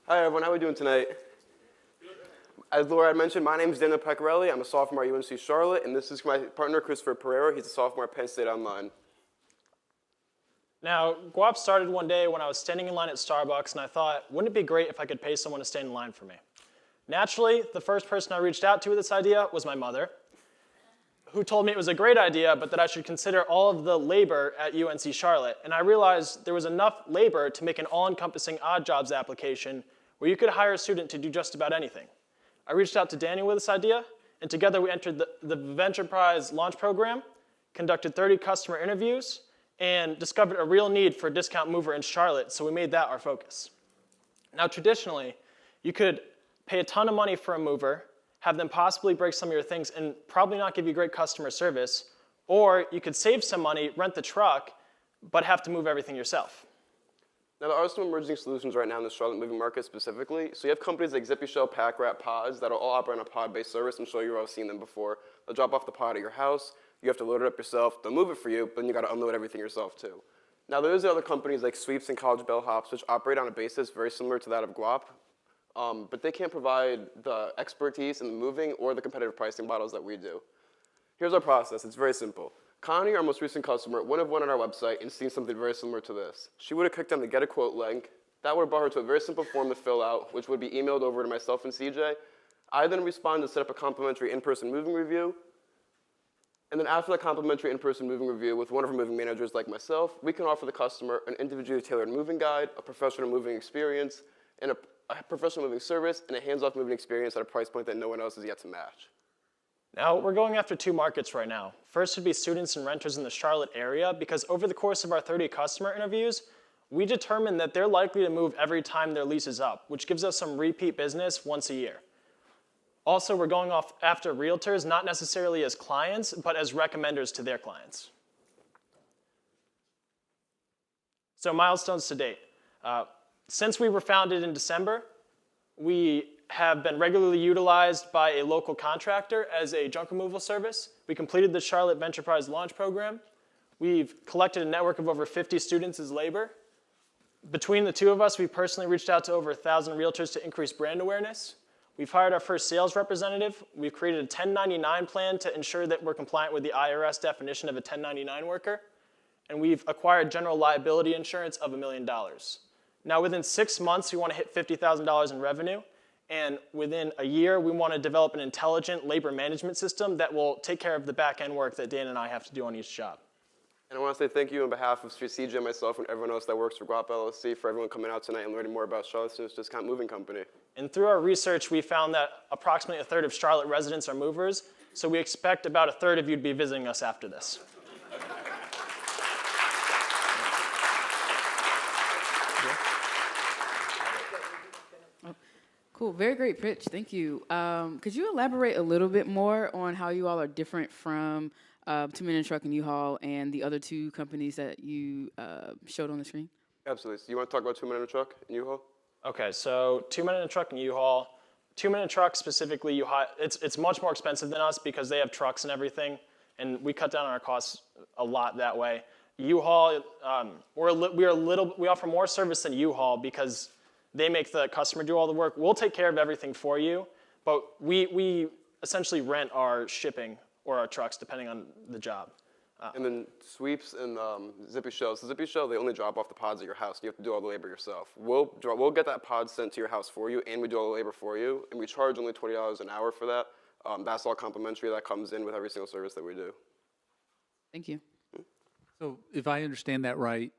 Hi everyone, how are we doing tonight? As Laura had mentioned, my name is Daniel Peccerilli. I'm a sophomore at UNC Charlotte, and this is my partner, Christopher Periera. He's a sophomore at Penn State Online. Now, Guap started one day when I was standing in line at Starbucks, and I thought, wouldn't it be great if I could pay someone to stand in line for me? Naturally, the first person I reached out to with this idea was my mother, who told me it was a great idea, but that I should consider all of the labor at UNC Charlotte. And I realized there was enough labor to make an all-encompassing odd jobs application where you could hire a student to do just about anything. I reached out to Daniel with this idea, and together we entered the Ventureprise launch program, conducted 30 customer interviews, and discovered a real need for a discount mover in Charlotte, so we made that our focus. Now, traditionally, you could pay a ton of money for a mover, have them possibly break some of your things, and probably not give you great customer service, or you could save some money, rent the truck, but have to move everything yourself. Now, there are some emerging solutions right now in the Charlotte moving market specifically. So you have companies like Zippy Shell, Pack Rat, Pods that are all operate on a pod-based service. I'm sure you've all seen them before. They'll drop off the pod at your house. You have to load it up yourself. They'll move it for you, but then you got to unload everything yourself too. Now, there's other companies like Sweeps and College Bellhops, which operate on a basis very similar to that of Guap, but they can't provide the expertise in the moving or the competitive pricing models that we do. Here's our process. It's very simple. Connie, our most recent customer, would have went on our website and seen something very similar to this. She would have clicked on the Get a Quote link. That would have brought her to a very simple form to fill out, which would be emailed over to myself and CJ. I then respond to set up a complimentary in-person moving review. And then after the complimentary in-person moving review with one of our moving managers like myself, we can offer the customer an individually tailored moving guide, a professional moving experience, and a professional moving service, and a hands-off moving experience at a price point that no one else has yet to match. Now, we're going after two markets right now. First would be students and renters in the Charlotte area, because over the course of our 30 customer interviews, we determined that they're likely to move every time their lease is up, which gives us some repeat business once a year. Also, we're going off after realtors, not necessarily as clients, but as recommenders to their clients. So milestones to date. Since we were founded in December, we have been regularly utilized by a local contractor as a junk removal service. We completed the Charlotte Ventureprise launch program. We've collected a network of over 50 students as labor. Between the two of us, we personally reached out to over 1,000 realtors to increase brand awareness. We've hired our first sales representative. We've created a 1099 plan to ensure that we're compliant with the IRS definition of a 1099 worker. And we've acquired general liability insurance of $1 million. Now, within 6 months, we want to hit $50,000 in revenue. And within a year, we want to develop an intelligent labor management system that will take care of the back-end work that Dan and I have to do on each job. And I want to say thank you on behalf of CJ, myself, and everyone else that works for Guap LLC for everyone coming out tonight and learning more about Charlotte's Discount Moving Company. And through our research, we found that approximately a third of Charlotte residents are movers, so we expect about a third of you to be visiting us after this. Cool, very great pitch, thank you. Could you elaborate a little bit more on how you all are different from 2 Men and a Truck and U-Haul and the other two companies that you showed on the screen? Absolutely. So you want to talk about 2 Men and a Truck and U-Haul? Okay, so 2 Men and a Truck and U-Haul. 2 Men and a Truck specifically, it's much more expensive than us because they have trucks and everything, and we cut down on our costs a lot that way. U-Haul, we offer more service than U-Haul because they make the customer do all the work. We'll take care of everything for you, but we essentially rent our shipping or our trucks depending on the job. And then Sweeps and Zippy Shell. So Zippy Shell, they only drop off the pods at your house. You have to do all the labor yourself. We'll get that pod sent to your house for you, and we do all the labor for you, and we charge only $20 an hour for that. That's all complimentary. That comes in with every single service that we do. Thank you. So if I understand that right,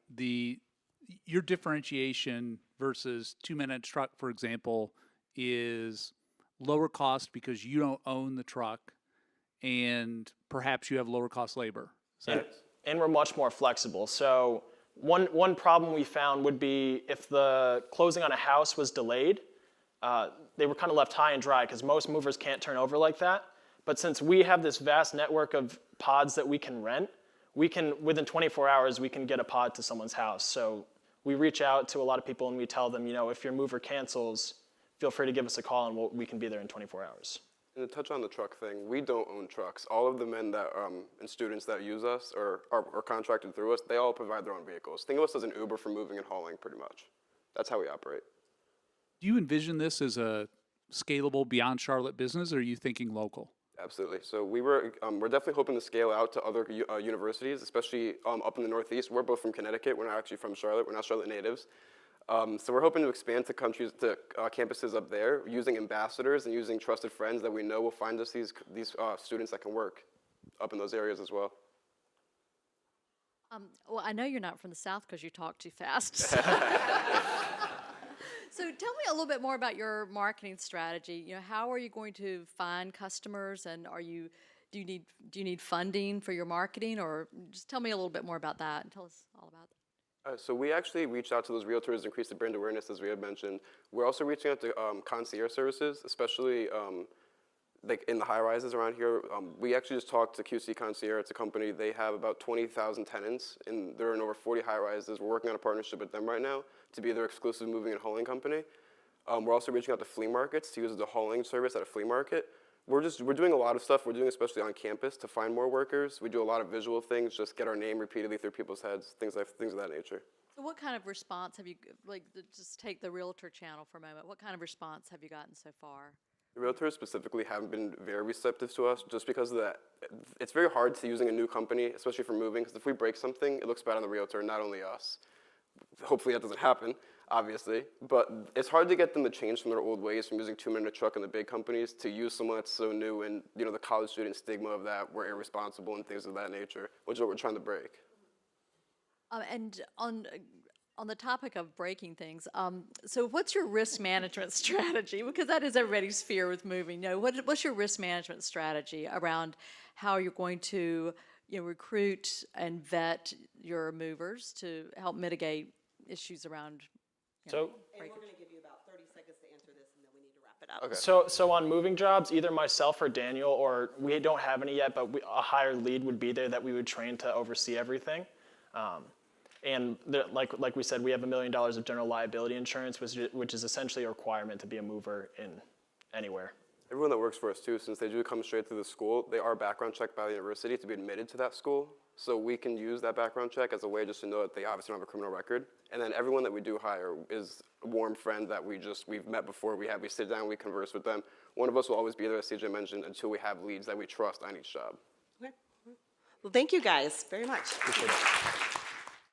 your differentiation versus 2 Men and a Truck, for example, is lower cost because you don't own the truck, and perhaps you have lower cost labor. And we're much more flexible. So one problem we found would be if the closing on a house was delayed, they were kind of left high and dry because most movers can't turn over like that. But since we have this vast network of pods that we can rent, within 24 hours, we can get a pod to someone's house. So we reach out to a lot of people and we tell them, if your mover cancels, feel free to give us a call and we can be there in 24 hours. And to touch on the truck thing, we don't own trucks. All of the men that and students that use us or are contracted through us, they all provide their own vehicles. Think of us as an Uber for moving and hauling, pretty much. That's how we operate. Do you envision this as a scalable beyond Charlotte business, or are you thinking local? Absolutely. So we're definitely hoping to scale out to other universities, especially up in the Northeast. We're both from Connecticut. We're not actually from Charlotte. We're not Charlotte natives. So we're hoping to expand to campuses up there, using ambassadors and using trusted friends that we know will find us these students that can work up in those areas as well. Well, I know you're not from the South because you talk too fast. So tell me a little bit more about your marketing strategy. You know, how are you going to find customers, and do you need funding for your marketing, or just tell me a little bit more about that and tell us all about that. So we actually reached out to those realtors to increase the brand awareness, as we had mentioned. We're also reaching out to concierge services, especially like in the high rises around here. We actually just talked to QC Concierge. It's a company. They have about 20,000 tenants, and they're in over 40 high rises. We're working on a partnership with them right now to be their exclusive moving and hauling company. We're also reaching out to flea markets to use the hauling service at a flea market. We're doing a lot of stuff. We're doing especially on campus to find more workers. We do a lot of visual things, just get our name repeatedly through people's heads, things of that nature. So what kind of response have you, just take the realtor channel for a moment, what kind of response have you gotten so far? The realtors specifically haven't been very receptive to us just because of that. It's very hard to using a new company, especially for moving, because if we break something, it looks bad on the realtor, not only us. Hopefully that doesn't happen, obviously, but it's hard to get them to change from their old ways, from using 2-minute truck in the big companies to use someone that's so new, and the college student stigma of that, we're irresponsible and things of that nature, which is what we're trying to break. And on the topic of breaking things, so what's your risk management strategy? Because that is everybody's fear with moving. What's your risk management strategy around how you're going to recruit and vet your movers to help mitigate issues around So, And we're going to give you about 30 seconds to answer this, and then we need to wrap it up. Okay. so on moving jobs, either myself or Daniel, or we don't have any yet, but a higher lead would be there that we would train to oversee everything. And like we said, we have $1 million of general liability insurance, which is essentially a requirement to be a mover in anywhere. Everyone that works for us too, since they do come straight through the school, they are background checked by the university to be admitted to that school. So we can use that background check as a way just to know that they obviously don't have a criminal record. And then everyone that we do hire is a warm friend that we've met before. We sit down, we converse with them. One of us will always be there, as CJ mentioned, until we have leads that we trust on each job. Okay. Well, thank you guys very much. Appreciate it.